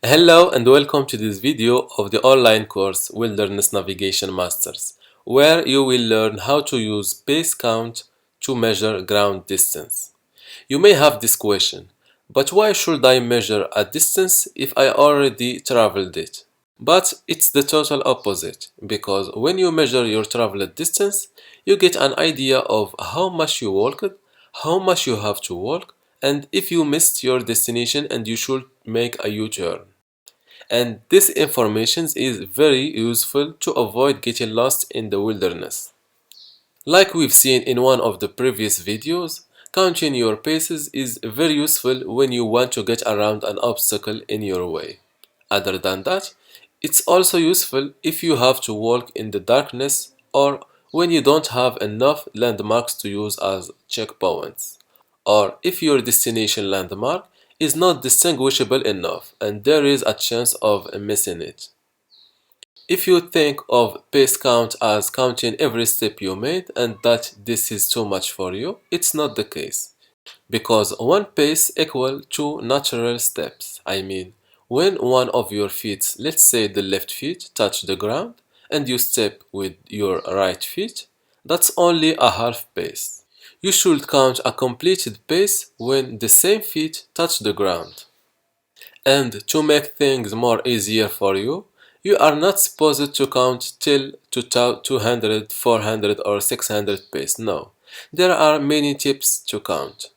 Hello and welcome to this video of the online course Wilderness Navigation Masters, where you will learn how to use pace count to measure ground distance. You may have this question, but why should I measure a distance if I already traveled it? But it's the total opposite, because when you measure your traveled distance, you get an idea of how much you walked, how much you have to walk, and if you missed your destination and you should make a U-turn. And this information is very useful to avoid getting lost in the wilderness. Like we've seen in one of the previous videos, counting your paces is very useful when you want to get around an obstacle in your way. Other than that, it's also useful if you have to walk in the darkness or when you don't have enough landmarks to use as checkpoints, or if your destination landmark is not distinguishable enough and there is a chance of missing it. If you think of pace count as counting every step you made and that this is too much for you, it's not the case. Because one pace equal two natural steps. I mean, when one of your feet, let's say the left feet, touch the ground and you step with your right feet, that's only a half pace. You should count a completed pace when the same feet touch the ground. And to make things more easier for you, you are not supposed to count till to 200, 400 or 600 pace. No, there are many tips to count.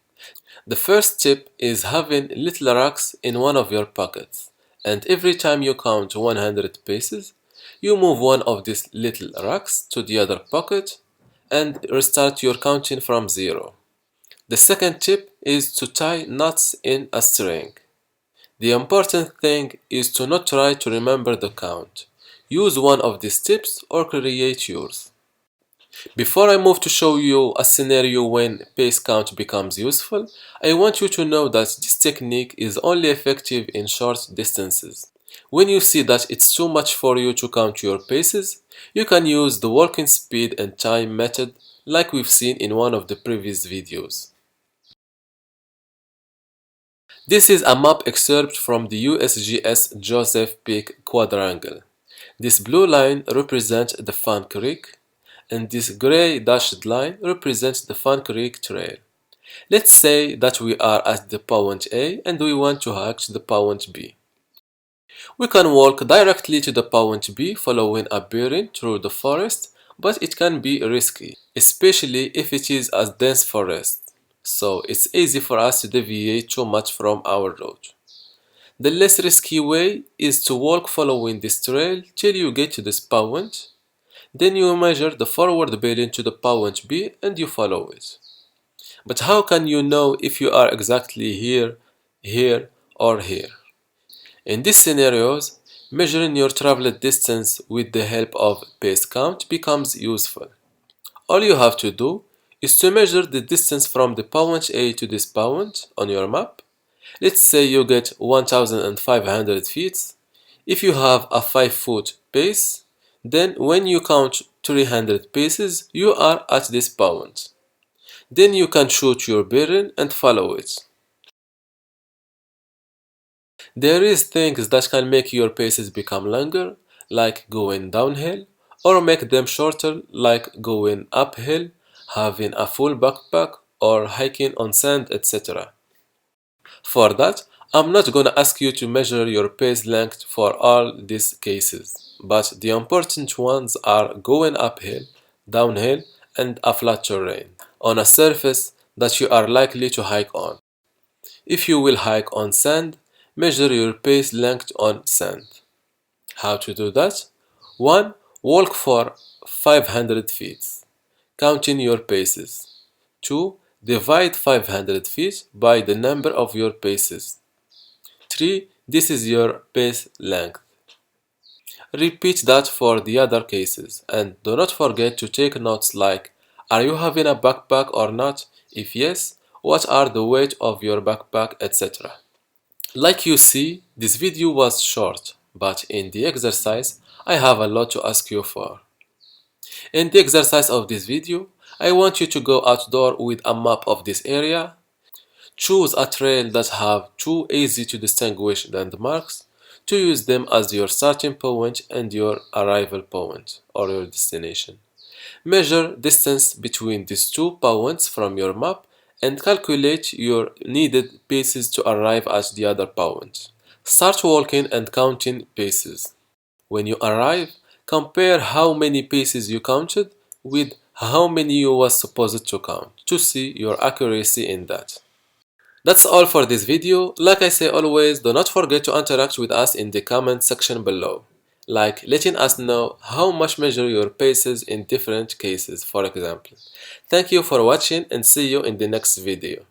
The first tip is having little rocks in one of your pockets, and every time you count 100 paces, you move one of these little rocks to the other pocket and restart your counting from zero. The second tip is to tie knots in a string. The important thing is to not try to remember the count. Use one of these tips or create yours. Before I move to show you a scenario when pace count becomes useful, I want you to know that this technique is only effective in short distances. When you see that it's too much for you to count your paces, you can use the walking speed and time method like we've seen in one of the previous videos. This is a map excerpt from the USGS Joseph Peak Quadrangle. This blue line represents the Fan Creek, and this gray dashed line represents the Fan Creek Trail. Let's say that we are at the point A and we want to hike to the point B. We can walk directly to the point B following a bearing through the forest, but it can be risky, especially if it is a dense forest. So it's easy for us to deviate too much from our route. The less risky way is to walk following this trail till you get to this point. Then you measure the forward bearing to the point B and you follow it. But how can you know if you are exactly here, here, or here? In these scenarios, measuring your traveled distance with the help of pace count becomes useful. All you have to do is to measure the distance from the point A to this point on your map. Let's say you get 1500 feet. If you have a 5-foot pace, then when you count 300 paces, you are at this point. Then you can shoot your bearing and follow it. There is things that can make your paces become longer, like going downhill, or make them shorter, like going uphill, having a full backpack, or hiking on sand, etc. For that, I'm not gonna ask you to measure your pace length for all these cases, but the important ones are going uphill, downhill, and a flat terrain, on a surface that you are likely to hike on. If you will hike on sand, measure your pace length on sand. How to do that? 1. Walk for 500 feet, counting your paces. 2. Divide 500 feet by the number of your paces. 3. This is your pace length. Repeat that for the other cases and do not forget to take notes like, are you having a backpack or not? If yes, what are the weight of your backpack, etc. Like you see, this video was short, but in the exercise, I have a lot to ask you for. In the exercise of this video, I want you to go outdoor with a map of this area. Choose a trail that have two easy to distinguish landmarks. to use them as your starting point and your arrival point or your destination. Measure distance between these two points from your map and calculate your needed paces to arrive at the other point. Start walking and counting paces. When you arrive, compare how many paces you counted with how many you was supposed to count to see your accuracy in that. That's all for this video. Like I say always, do not forget to interact with us in the comment section below, like letting us know how much measure your paces in different cases, for example. Thank you for watching and see you in the next video.